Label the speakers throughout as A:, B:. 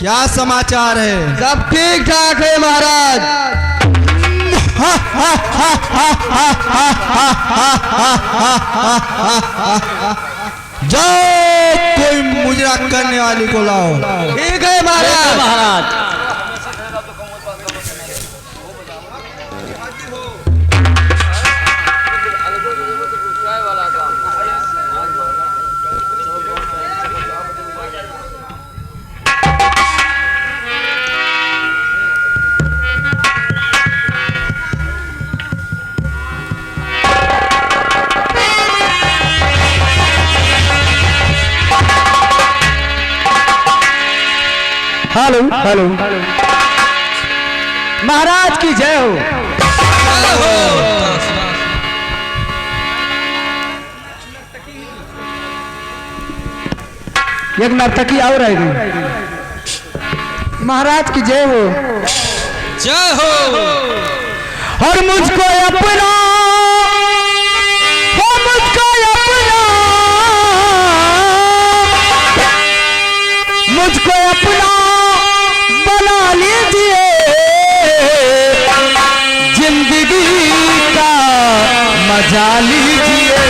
A: क्या समाचार है?
B: सब ठीक ठाक है महाराज।
A: जाओ कोई मुजरा करने वाली को लाओ।
B: ठीक है महाराज।
C: महाराज
B: हेलो हेलो महाराज की जय हो। एक नर्तकी और रहेगी। महाराज की जय हो।
A: जय हो।
B: और मुझको अपना मुझको अपना बना लीजिए, जिंदगी का मजा लीजिए।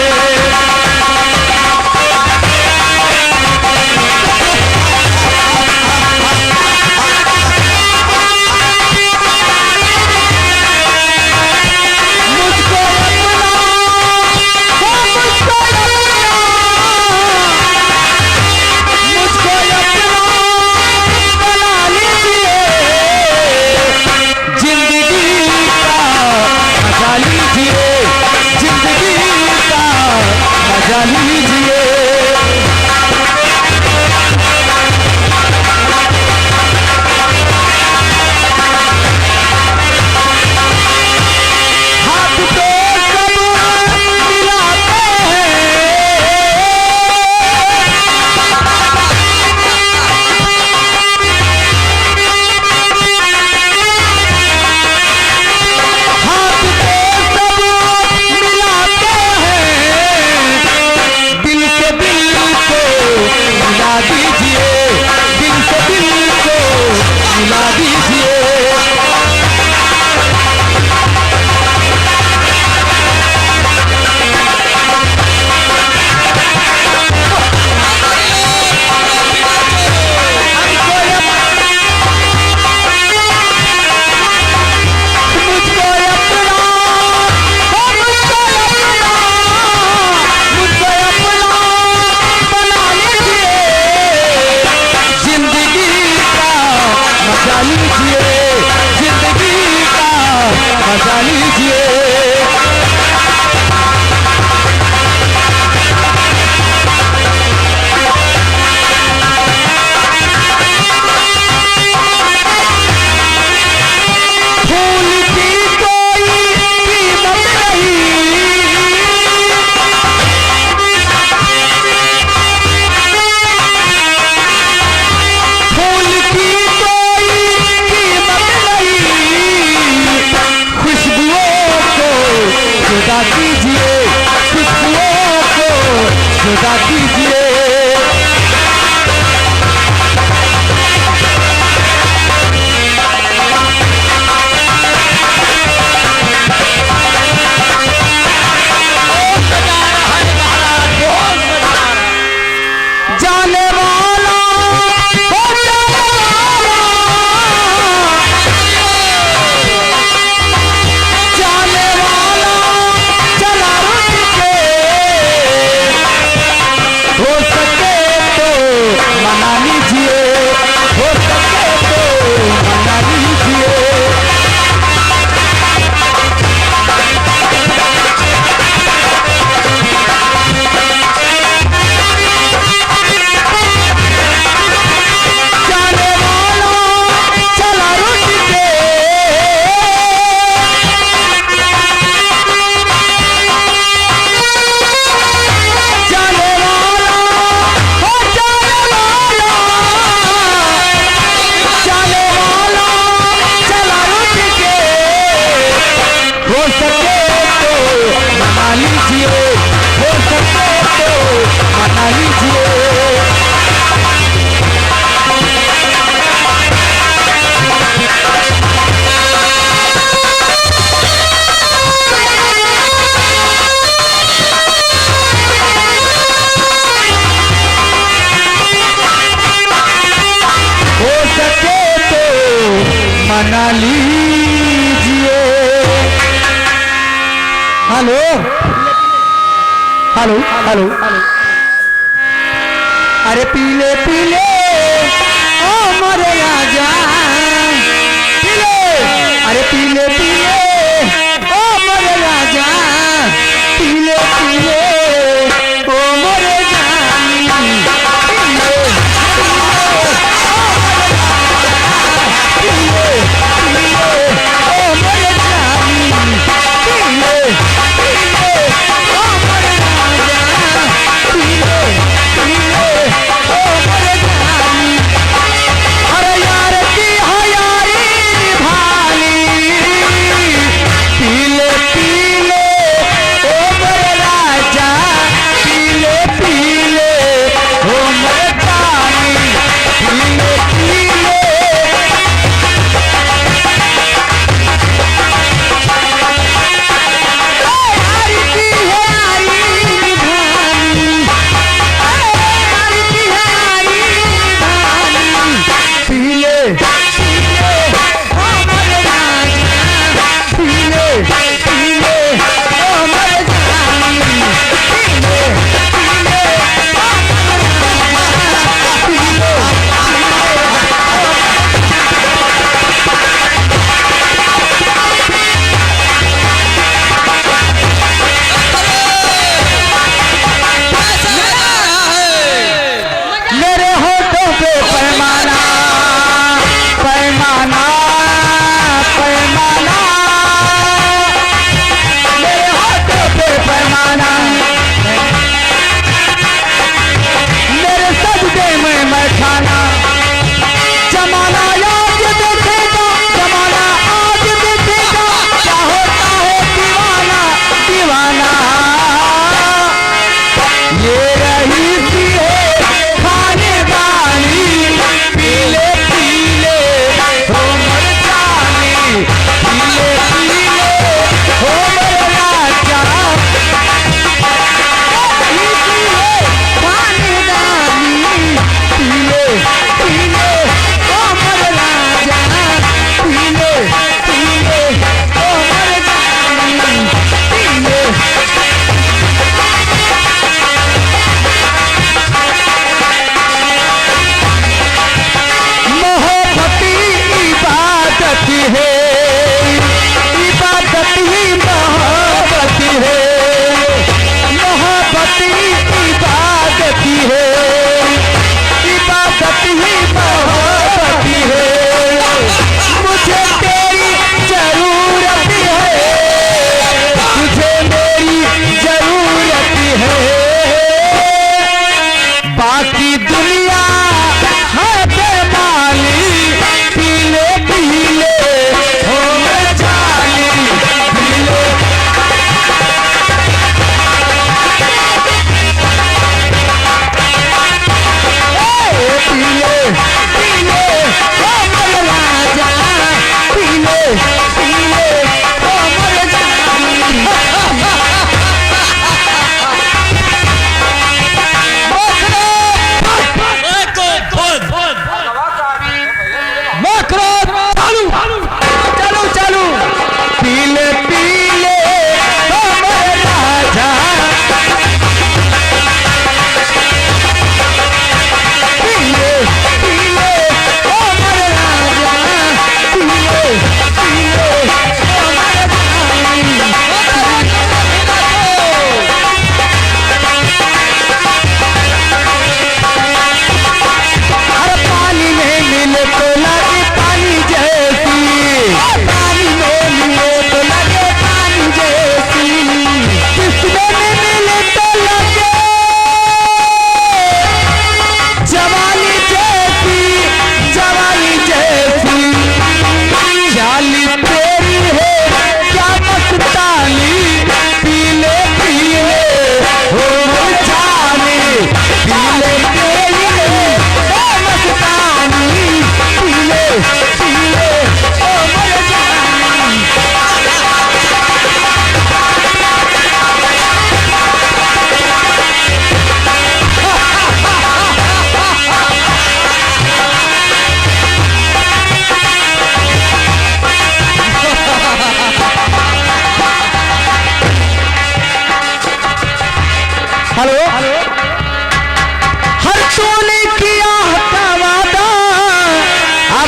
B: मना लीजिए। हेलो हेलो हेलो, अरे पीले पीले ओ मोरे राजा, पीले, अरे पीले पीले ओ मोरे राजा, पीले पीले ओ मोरे जानी, पीले पीले पीले ओ मोरे जानी, पीले पीले ओ मोरे राजा, पीले पीले ओ मोरे जानी।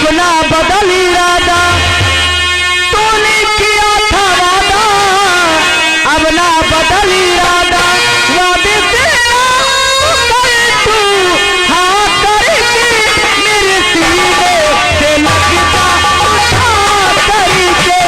B: अब ना बदल इरादा, तूने किया था वादा, अब ना बदल इरादा, वादे तेरा कर तू, हाँ करके मेरे सीने से लगता उठा करके।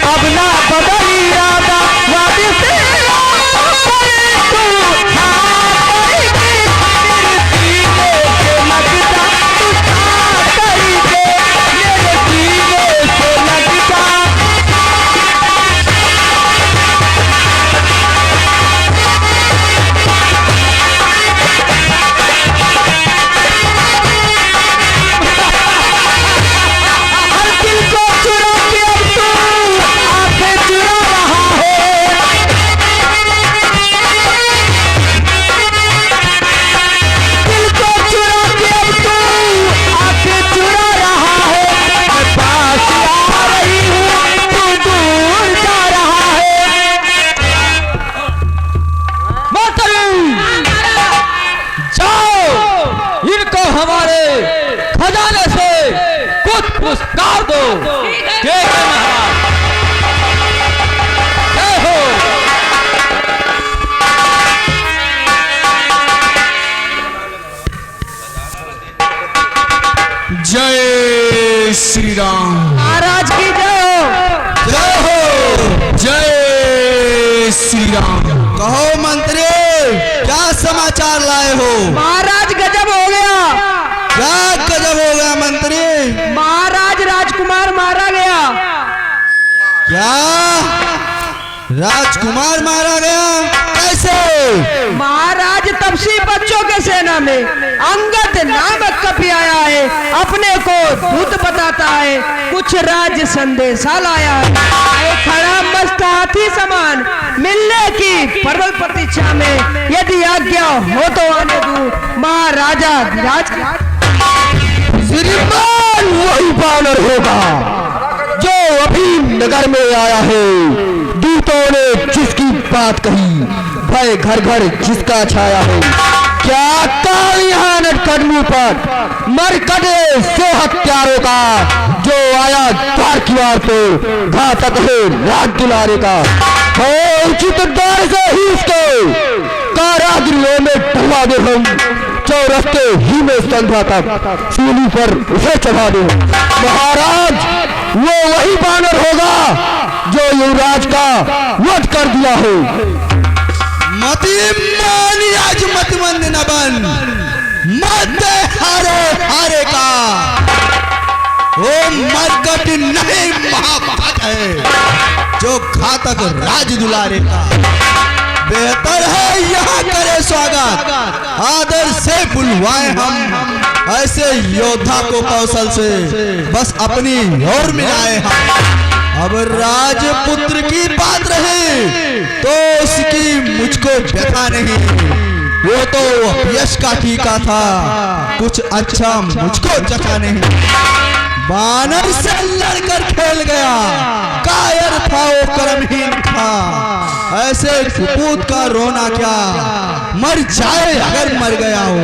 B: अब ना बदल इरादा, वादे तेरा कर तू, हाँ करके मेरे सीने से लगता उठा करके, मेरे सीने से लगता। हर दिल को चुरा के अब तू आंखें चुरा रहा है, दिल को चुरा के अब तू आंखें चुरा रहा है। मैं पास आ रही हूँ, तू दूर जा रहा है।
A: मोहतरम, जाओ इनको हमारे खजाने से कुछ पुरस्कार दो। जय जय महाराज, जय हो। जय श्री राम।
B: महाराज की जय।
A: जय हो। जय श्री राम। कहो मंत्री, क्या समाचार लाए हो?
B: महाराज गजब हो गया,
A: क्या गजब हो गया मंत्री?
B: महाराज राजकुमार मारा गया।
A: क्या राजकुमार मारा गया? कैसे?
B: महाराज तपसी बच्चों के सेना में अंगद नामक कपि आया है, अपने को दूत बताता है, कुछ राज संदेशा लाया है। खड़ा मस्त हाथी समान मिलने की प्रबल प्रतीक्षा में, यदि आज्ञा हो तो आने दूं। महाराजा राज
C: श्रीमान वही बानर होगा जो अभी नगर में आया है। दूतों ने जिसकी बात कही, भय घर घर जिसका छाया है। क्या काल यहाँ नटखट मुंह पर मरकटे से हत्यारों का, जो आया द्वार की वार पे घातक है राज दुलारे का। हो उचित दर से ही इसको कारागृहों में ढलवा दे हम, चौरस्ते ही में संध्या तक सूली पर उसे चढ़ा दे। महाराज वो वही बानर होगा जो युवराज का वध कर दिया है।
A: मति मानी आज मत मंद न बन, मत हारे हारे का। वो मरकट नहीं महाभारत है जो घातक राज दुलारे का। बेहतर है यहाँ करे स्वागत, आदर से बुलवाए हम ऐसे योद्धा को कौशल से, बस अपनी ओर मिलाए हम। अब राजपुत्र की बात रही तो उसकी मुझको व्यथा नहीं, वो तो यश का टीका था, कुछ अच्छा मुझको जचा नहीं। बानर से लड़कर खेल गया, कायर था वो कर्महीन था, ऐसे कुपूत का रोना क्या, मर जाए अगर मर गया हो।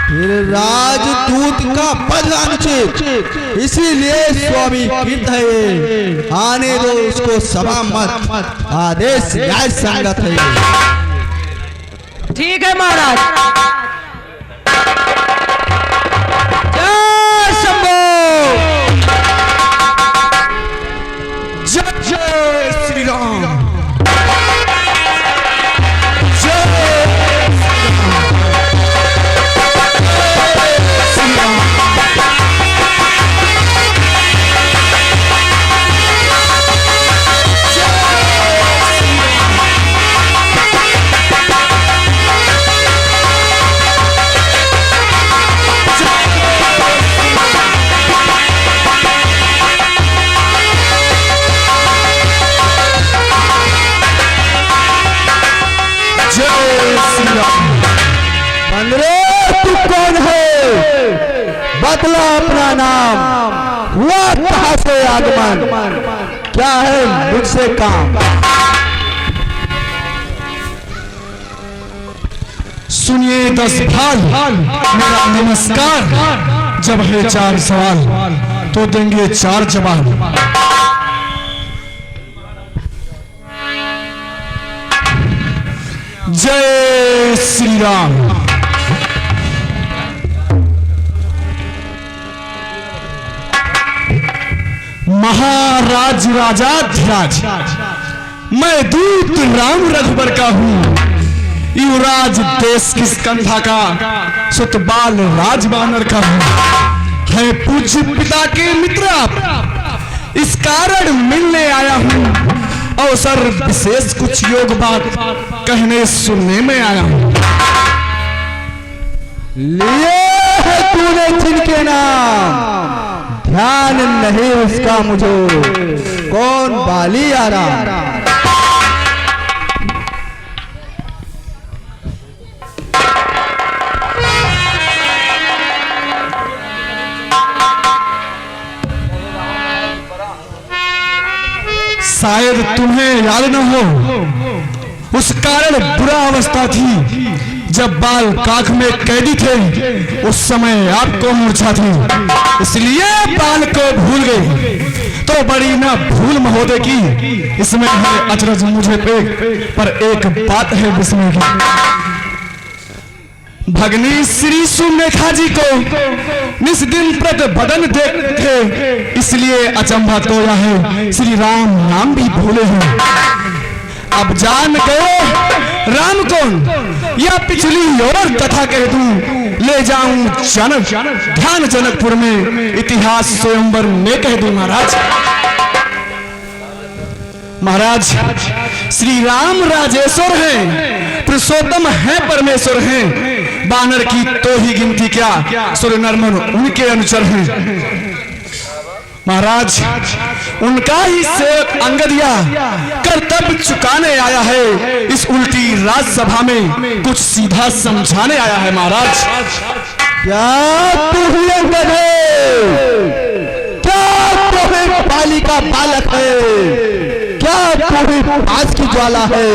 A: फिर राजदूत का पद अनुचित, इसीलिए स्वामी कृत है ये, आने दो उसको सभा मत, आदेश न्याय संगत है ये।
B: ठीक है महाराज। जय शंभो।
A: जय जय श्री राम।
C: बदला अपना नाम, हुआ कहां से आगमन, क्या है मुझसे काम।
A: सुनिए 10 भाल मेरा नमस्कार। जब है 4 सवाल तो देंगे 4 जवाब। जय श्री राम। महाराज राजाधिराज, मैं दूत राम रघुबर का हूं। युवराज देश किस कंधा का, सुतबाल राज बानर का हूं। है पूज्य पिता के मित्र आप, इस कारण मिलने आया हूं। अवसर विशेष कुछ योग बात कहने सुनने में आया हूं।
C: लिए है तूने जिनके नाम, ध्यान नहीं उसका मुझे, कौन बाली आ रहा।
A: शायद तुम्हें याद न हो, उस कारण बुरा अवस्था थी जब बाल काख में कैदी थे। उस समय आपको मूर्छा थी, इसलिए बाल को भूल गए। तो बड़ी ना भूल महोदय की, इसमें है अचरज मुझे पे, पर एक बात है विस्मय की। भगनी श्री सुमेखा जी को निस दिन प्रत बदन देखते, इसलिए अचंभा तो यह है श्री राम नाम भी भूले हैं। अब जान गए राम कौन, या पिछली और कथा कह दूं, ले जाऊं जनक ध्यान जनकपुर में, इतिहास स्वयंवर में कह दूं। महाराज श्री राम राजेश्वर हैं, पुरुषोत्तम है परमेश्वर हैं। बानर की तो ही गिनती क्या, सुर नरमन उनके अनुचर हैं। महाराज उनका ही सेवक अंगदिया कर्तव्य चुकाने आया है। इस उल्टी राजसभा में कुछ सीधा समझाने आया है। महाराज
C: क्या तू ही अंगद है, क्या तू ही बालिका बालक है, क्या तू ही पास की ज्वाला है,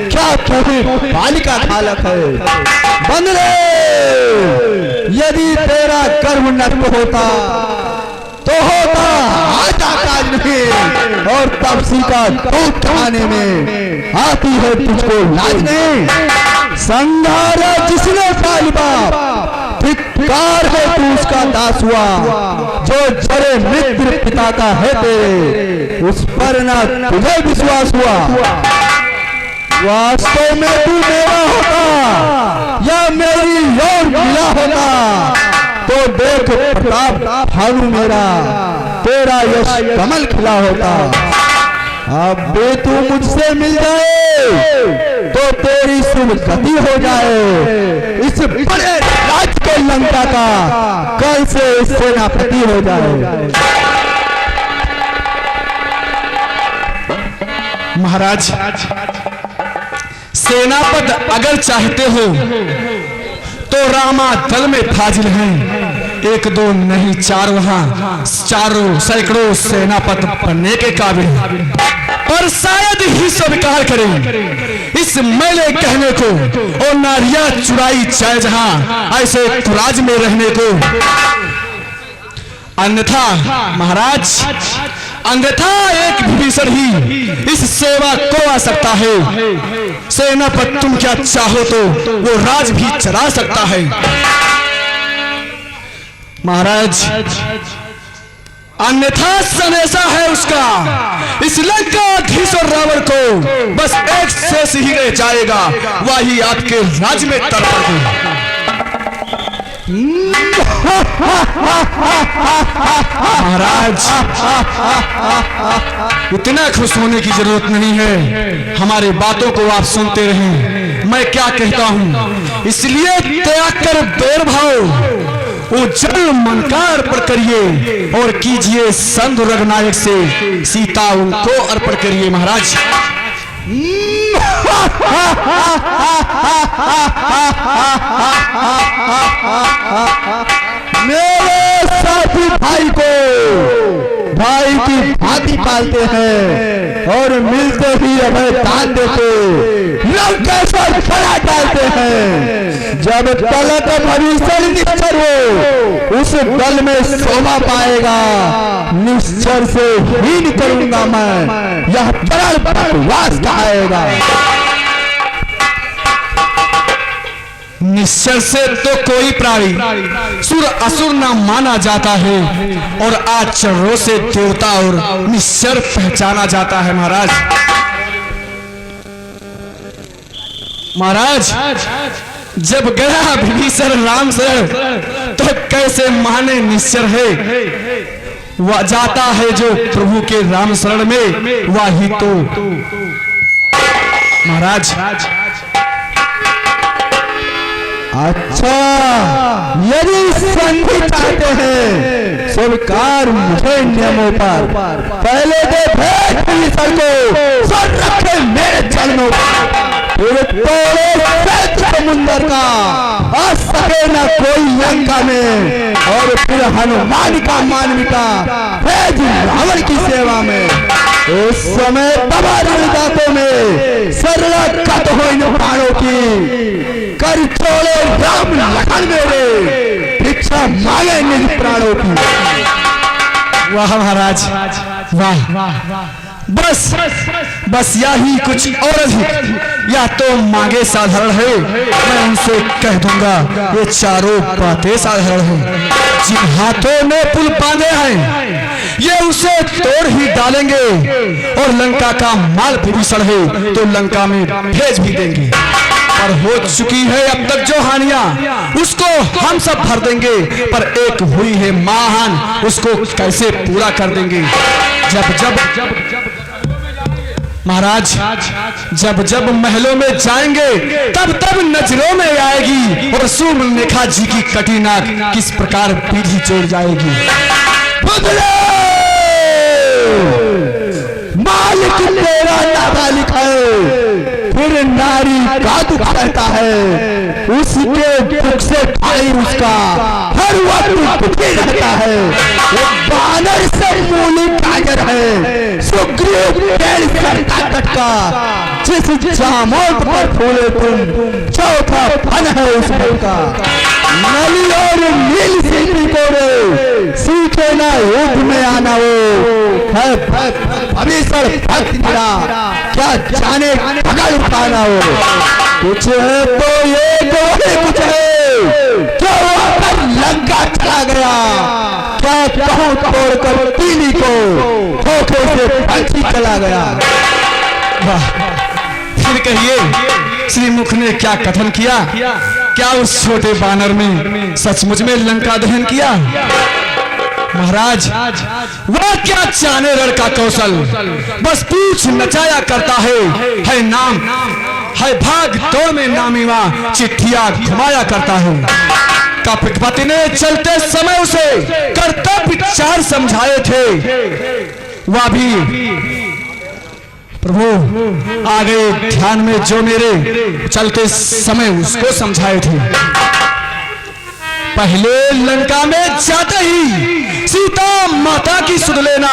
C: क्या तू ही बालिका बालक है। बंदरे, यदि तेरा कर्म नष्ट होता तो होता आटा काज नहीं, और तब सीता दूध खाने में आती है तुझको लाज नहीं। संघारा जिसने पाली बाप, धिक्कार है तू उसका दास हुआ। जो जरे मित्र पिता का है तेरे, उस पर ना तुझे विश्वास हुआ। वास्तव में तू मेरा होता या मेरी और मिला होता, तो देख प्रताप भानु मेरा, तेरा यश कमल खिला होता। अब बे तू मुझसे मिल जाए तो तेरी शुभ गति हो जाए। इस बड़े राज के लंका का कल से सेनापति हो जाए।
A: महाराज सेनापति अगर चाहते हो तो रामा दल में फाजिल हैं। 1 2 नहीं 4 वहां चारों सैकड़ों सेनापति बनने के काबिल हैं। और शायद ही स्वीकार करें इस मैले कहने को, और नारियां चुराई जाए जहां ऐसे तुराज में रहने को। अन्यथा महाराज, अन्यथा एक विभीषण ही इस सेवा को आ सकता है। सेनापति तुम क्या चाहो तो वो राज भी चला सकता है। महाराज अन्यथा सनेसा है उसका, इस लंकाधीश और रावण को बस एक शेष ही रह जाएगा, वही आपके राज में तड़प दे। महाराज इतना खुश होने की जरूरत नहीं है, हमारी बातों को आप सुनते रहें। मैं क्या कहता हूं, इसलिए त्याग कर बैर भाव उज्जवल मन का अर्पण करिए और कीजिए संत रघुनायक से सीता उनको अर्पण करिए। महाराज मेरे साथी भाई को भाई की भांति पालते हैं और मिलते ही अभय दान देते, लंकेश्वर खड़ा डालते हैं। जब तलक भविष्य निश्चर हो उस दल में शोभा पाएगा, निश्चर से हीन करूंगा मैं, यह प्रण बकवास कहाएगा।
D: निश्चर से तो कोई प्राणी सुर असुर न माना जाता है और आचरणों से देवता और निश्चर पहचाना जाता है। महाराज महाराज जब गया विभीषण राम शरण तो कैसे माने निश्चर है, वह जाता है जो प्रभु के राम शरण में वही तो। महाराज
A: अच्छा, यदि संधि चाहते हैं स्वीकार मुझे नियमों पर, पहले दे भेंट विभीषण को, सर रखे मेरे चरणों पर, फिर तोड़े श्वेत समुंदर का, आ सके न कोई लंका में, और फिर हनुमान का मान मिटा भेज रावण की सेवा में। उस समय तबारी दांतों में सरला कट हो इन प्राणों की, कर छोड़े राम लखन मेरे, भिक्षा मांगे निज प्राणों की।
D: वाह महाराज वाह, बस बस यही कुछ और अधिक या तो मांगे साधारण है, मैं उनसे कह दूंगा ये चारों बातें साधारण हैं। जिन हाथों ने पुल बांधे हैं ये उसे तोड़ ही डालेंगे, और लंका का माल विभीषण है तो लंका में भेज भी देंगे। पर हो चुकी है अब तक जो हानियां उसको हम सब भर देंगे, पर एक हुई है महान, उसको कैसे पूरा कर देंगे। जब महाराज जब जब महलों में जाएंगे तब तब नजरों में आएगी, और सुर्पनखा जी की कटी नाक किस प्रकार पीढ़ी जोड़ जाएगी।
A: मालिक तेरा नाबालिग है, फिर नारी का दुख रहता है, उसके दुख से भाई उसका हर वक्त दुखी रहता है। वो बानर से मूली कागर है, सुग्रीव पेड़ सरता कटका, जिस जामोट पर फूले तुम चौथा फन है उस फल का। नली और नील सीधी कोरे सीखे ना युद्ध में आना, वो है भविष्य भक्त गिरा, क्या जाने पकड़ उठाना हो। कुछ है तो ये जो है कुछ है, जो आकर लंका चला गया, क्या कहूँ तोड़कर तीली को, धोखे से पंछी चला गया।
D: वाह, फिर कहिए श्रीमुख ने क्या कथन किया, क्या उस छोटे बानर में सचमुच में लंका दहन किया। महाराज वह क्या जाने रण का कौशल, बस पूछ नचाया करता है नाम है भाग दौड़ में नामीवा, चिट्ठियां घुमाया करता है। कपटपति ने चलते समय उसे कर्तव्य विचार समझाए थे, वह भी प्रभु आ गए ध्यान में जो मेरे चलते समय उसको समझाए थे। पहले लंका में जाते ही सीता माता की सुध लेना,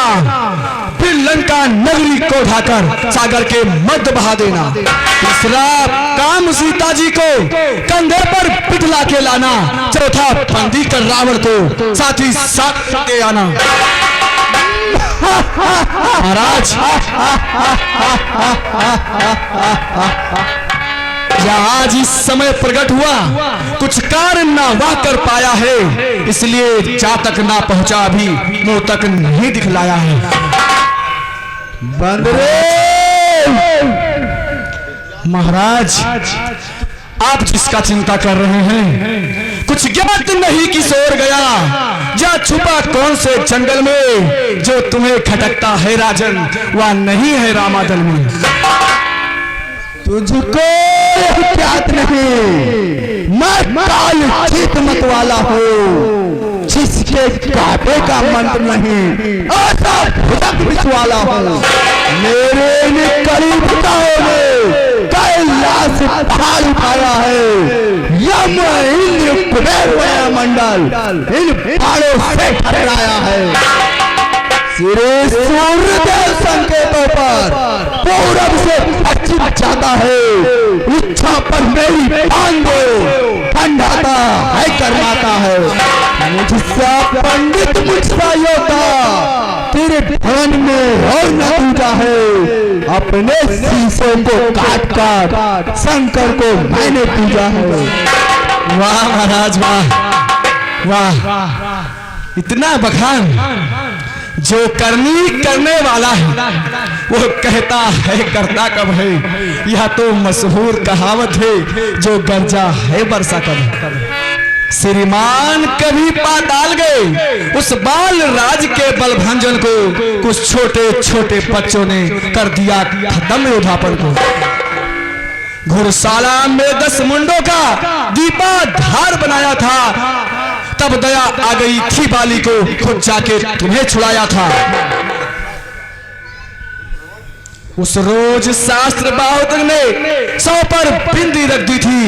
D: फिर लंका नगरी को ढाकर सागर के मध्य बहा देना, तीसरा काम सीता जी को कंधे पर बिठला के लाना, चौथा बंदी कर रावण को साथ ही साथ ले आना। महाराज आज इस समय प्रकट हुआ कुछ कार्य ना वह कर पाया है, इसलिए जा तक ना पहुंचा अभी मुंह तक नहीं दिखलाया है।
A: बंदरे
D: महाराज आप जिसका चिंता कर रहे हैं कुछ ज्ञात नहीं कि सोर गया, जा छुपा कौन से जंगल में, जो तुम्हें खटकता है राजन वह नहीं है रामादल में।
A: तुझको ज्ञात नहीं, मैं काल चित मत वाला हूँ, जिसकी इसके काबे का मंत्र नहीं, ऐसा भुजंग विश्वाला हूँ। मेरे इन करीबताओं ने कैलाश पहाड़ उठाया है, यम इंद्र कुबेर मंडल इन पहाड़ों से टकराया है। श्री सूर्यदेव संकेतों पर पूरब से पश्चिम जाता है, इच्छा पर मेरी बांध दो, ठंडाता है करवाता है। मुझसा पंडित मुझसा योद्धा तेरे भवन में और न टूटा है, अपने शीशों को काट काट शंकर को मैंने पूजा है।
D: वाह महाराज वाह वाह, इतना बखान जो करनी करने वाला है वो कहता है करता कब है। यह तो मशहूर कहावत है, जो गरजा है बरसा कब। श्रीमान कभी पाताल गए, उस बाल राज के बलभंजन को कुछ छोटे छोटे बच्चों ने कर दिया खत्म उठापन को। घुड़शाला में 10 मुंडों का दीपाधार बनाया था, तब दया आ गई थी बाली को, खुद जाके तुम्हें छुड़ाया था। उस रोज शास्त्र बाहुतक ने 100 पर बिंदी रख दी थी,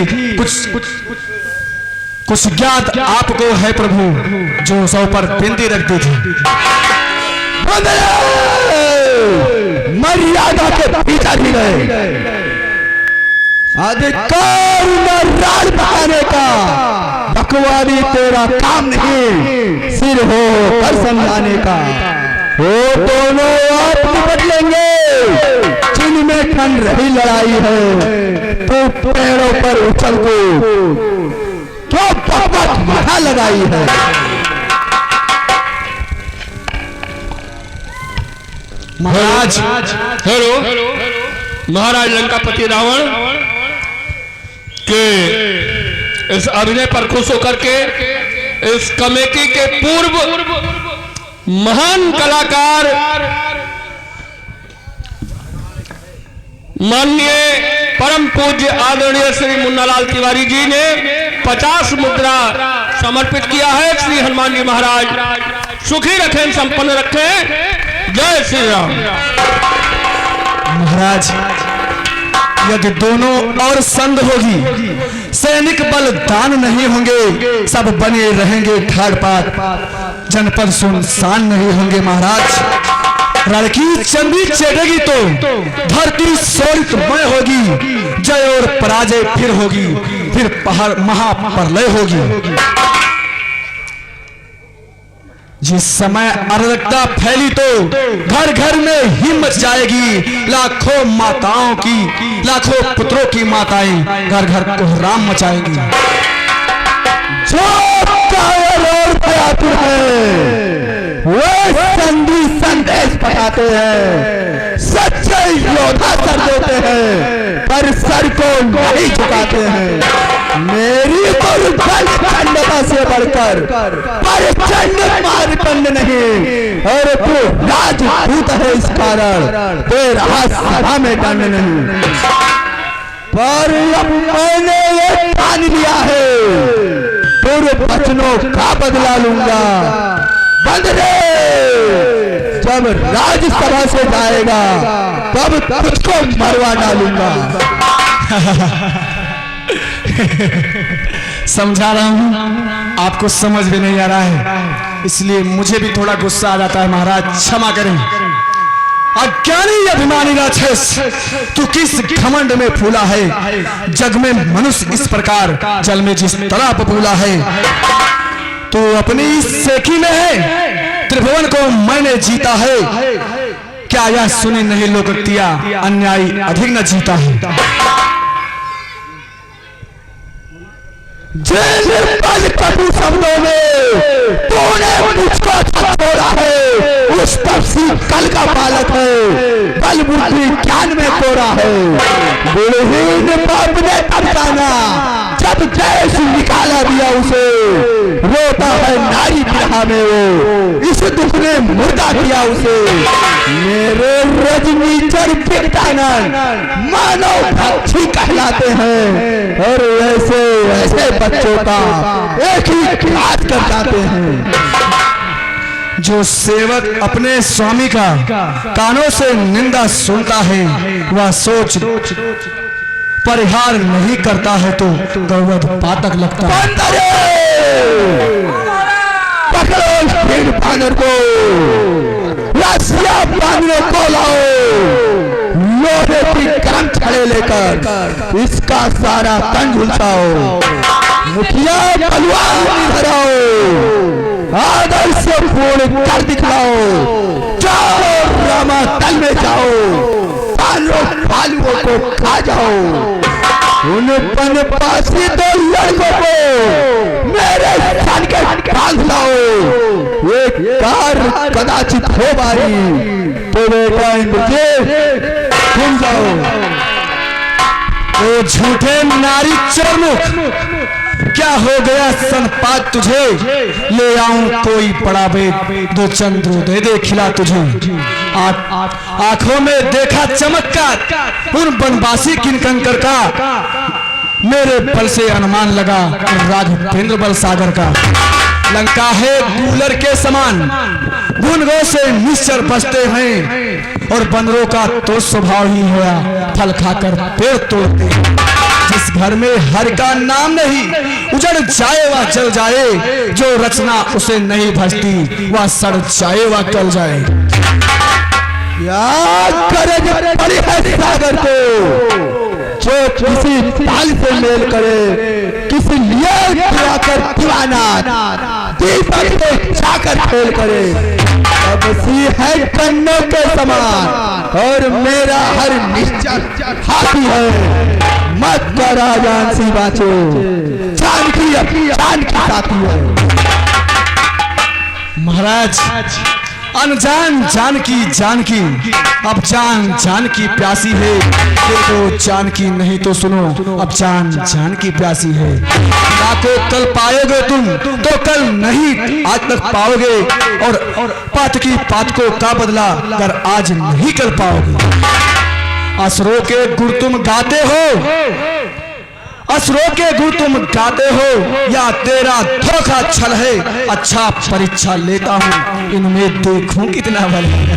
D: कुछ ज्ञात आपको है प्रभु, जो 100 पर बिंदी रख दी थी।
A: मर्यादा के पीछा नहीं गए, अधिकार न राज बहाने का, बकवादी तेरा काम नहीं, सिर हो कर समझाने का। वो दोनों आप निपट लेंगे, जिनमें ठंड रही लड़ाई है, तो पेड़ों पर उछल को क्यों पकड़ माथा लगाई है।
D: महाराज
E: हेलो महाराज लंकापति रावण के इस अभिनय पर खुश होकर के इस कमेटी के पूर्व महान कलाकार माननीय परम पूज्य आदरणीय श्री मुन्नालाल तिवारी जी ने 50 मुद्रा समर्पित किया है। श्री हनुमान जी महाराज सुखी रखें, संपन्न रखें। जय श्री राम।
D: महाराज यदि दोनों और संग होगी, सैनिक बल दान नहीं होंगे, सब बने रहेंगे ठाड़पाट, जनपद सुनसान नहीं होंगे। महाराज लड़की चंदी चढ़ेगी तो धरती शोरितमय होगी, जय और पराजय फिर होगी, फिर पहाड़ महाप्रलय होगी। जिस समय अराजकता फैली तो घर घर में हिम्मत जाएगी, लाखों माताओं की, लाखों पुत्रों की माताएं घर घर कोहराम मचाएंगी।
A: जो और भयातुर है वो संधि संदेश पठाते हैं, सच्चे योद्धा कर देते हैं, पर सर को नहीं झुकाते हैं। मेरी खंडता से बढ़कर पर चंड मारकंड नहीं, और तू राजपूत है इस कारण तेरा सभा में दंड नहीं। पर अब मैंने ये ठान लिया है, पूर्व वचनों का बदला लूंगा। बंदरे जब राज्यसभा से जाएगा तब तुझको मरवा डालूंगा।
D: समझा रहा हूं, आपको समझ भी नहीं आ रहा है, इसलिए मुझे भी थोड़ा गुस्सा आ जाता है। महाराज क्षमा करें। अज्ञानी अभिमानी राक्षस, तू किस घमंड में फूला है, जग में मनुष्य इस प्रकार जल में जिस तरह बबूला है। तू अपनी सेखी में है, त्रिभुवन को मैंने जीता है, क्या यह सुनी नहीं लोकोक्तियां, अन्यायी अधिक न जीता है।
A: जिन कटु शब्दों में तूने मुझको छोड़ा है, उस तपसी कल का बालक है, बल बुद्धि ज्ञान में कोरा है। गुणहीन बाप ने तब जाना जब जैस निकाला दिया उसे, रोता है नारी विरह में वो, इसी
C: दुख ने मुर्दा किया उसे। मेरे रजनीचर पिटानंद मानव भक्षी कहलाते हैं और ऐसे ऐसे बच्चों का एक ही घात कर जाते हैं।
D: जो सेवक अपने स्वामी का कानों से निंदा सुनता है वह सोच परिहार नहीं करता है तो गौवध पातक लगता है।
C: पकड़ो इस भीड़ बानर को, रसिया बांधने को लाओ, लोहे की गर्म छड़े लेकर इसका सारा तन झुलसाओ। मुखिया बलवान धराओ, आदर से पूर्ण कर दिखलाओ। जाओ रामा तल में जाओ, भालुओं को खा जाओ। उन पनपासी दो लड़कों को मेरे सन के ढाल लाओ। ये कार कदाचित हो बारी तो बेटा इंद्रजीत घूम जाओ।
D: ओ झूठे नारी चरमुख, क्या हो गया सनपात तुझे? ले आऊं कोई बड़ा बेद, दो चंद्रोदय दे खिला तुझे। आंखों में देखा चमत्कार उन बनवासी किंकंकर का, मेरे बल से अनुमान लगा राघवेंद्र बल सागर का। लंका है कूलर के समान, गुनगों से निश्चर बसते हैं और बंदरों का तो स्वभाव ही हुआ फल खाकर पेड़ तोड़ते। जिस घर में हर का नाम नहीं उजड़ जाए वह जल जाए, जो रचना उसे नहीं भजती वह सड़ जाए वह गल जाए।
C: याद करे पड़ी है सागर को, जो किसी ताल से मेल करे, किसी लिए आकर दीवाना दीपक को छाकर फेल करे। अब सी है कन्नों के समान और मेरा हर निश्चय हाथी है। मत करा जान सी बाचो, जानकी साथी है।
D: महाराज अनजान जानकी जानकी, अब जान जानकी प्यासी है। देखो जानकी नहीं तो सुनो, अब जान जानकी प्यासी है। ना को कल पाओगे तुम तो कल नहीं आज तक पाओगे, और पात की पात को का बदला अगर आज नहीं कर पाओगे। असुरों के गुण तुम गाते हो, असुरों के गुण तुम गाते हो, या तेरा धोखा छल है? अच्छा परीक्षा लेता हूँ, इनमें देखूं कितना बल है।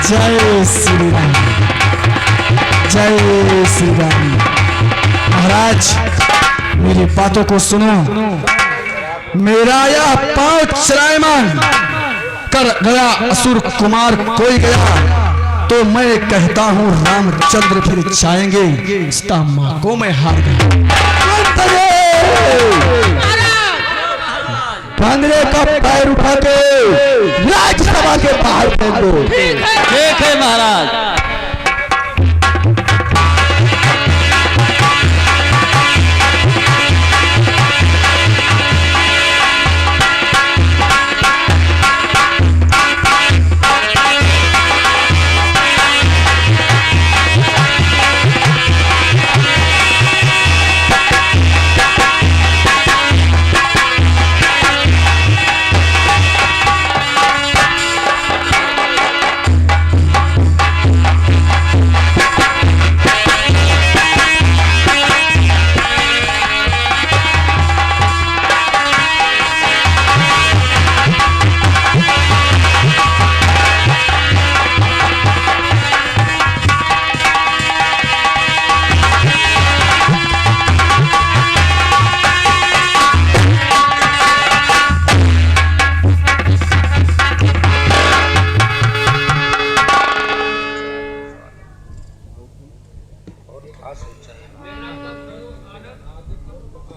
D: जय श्री राम, जय श्री राम। महाराज मेरी बातों को सुनो। मेरा यह पांव चलायमान कर गया असुर कुमार कोई गया, तो मैं कहता हूँ रामचंद्र फिर जाएंगे, सीता माँ को मैं हार गया।
C: कांगड़े का पैर उठा के राज्यसभा के बाहर फेंक दो।
F: ठीक है महाराज।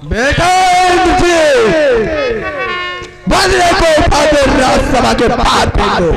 C: बेटा बंदरे को उठाकर राज्यसभा के बाहर फेंक दो।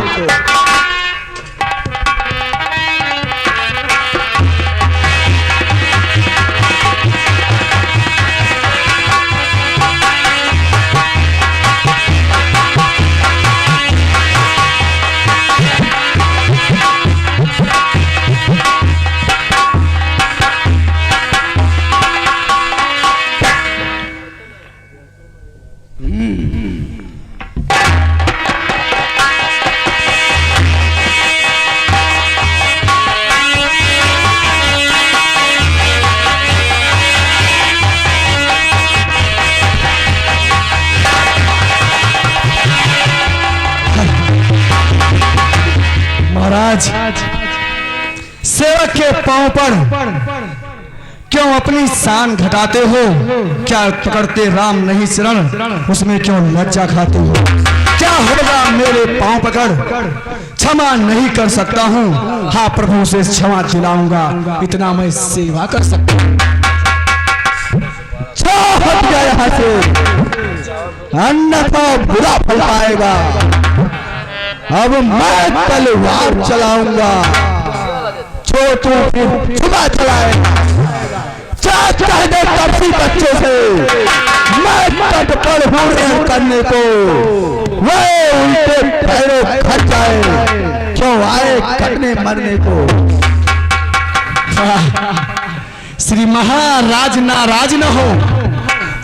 D: महाराज, सेवक के पांव पर क्यों अपनी शान घटाते हो? क्या पकड़ते राम नहीं शरण, उसमें क्यों लज्जा खाते हो? क्या होगा मेरे पांव पकड़, क्षमा नहीं कर सकता हूँ। हाँ प्रभु से क्षमा दिलाऊंगा, इतना मैं सेवा कर सकता हूँ।
C: हट गया यहाँ से, अन्यथा बुरा फल पाएगा। अब मैं तलवार चलाऊंगा, जो तू फिर छुपा चलाएगा। कह दे तड़पी बच्चों से, मैं तट पर हूँ ऋण करने को, वे उनके पैरों खट जाए, क्यों आए कटने मरने को।
D: श्री महाराज नाराज न हो,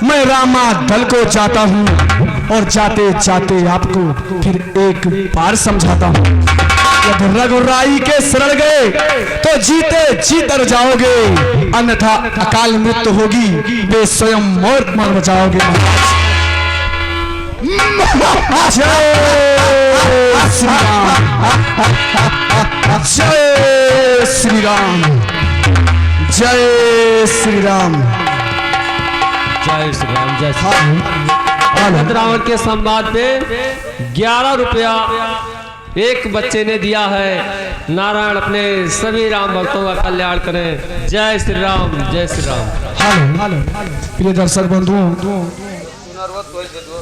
D: मैं रामा दल को चाहता हूँ और जाते जाते आपको फिर एक बार समझाता हूँ। यदि रघुराई के शरण गए तो जीते जी तर जाओगे, अन्यथा अकाल मृत्यु होगी, वे स्वयं मौत मर जाओगे। जय श्री राम, जय श्री राम, जय श्री राम।
F: जय श्री राम, जय श्री राम। रावण के संवाद में 11 रुपया एक बच्चे ने दिया है। नारायण अपने सभी राम भक्तों का कल्याण करें। जय श्री राम, जय श्री राम।
D: हेलो प्रिय दर्शक बंधुओं,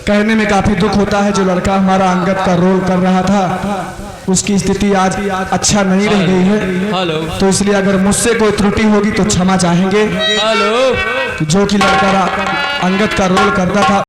D: कहने में काफी दुख होता है, जो लड़का हमारा अंगद का रोल कर रहा था उसकी स्थिति आज अच्छा नहीं रह गई है।
F: हेलो,
D: तो इसलिए अगर मुझसे कोई त्रुटि होगी तो क्षमा चाहेंगे।
F: हेलो,
D: जो कि लड़का अंगद का रोल करता था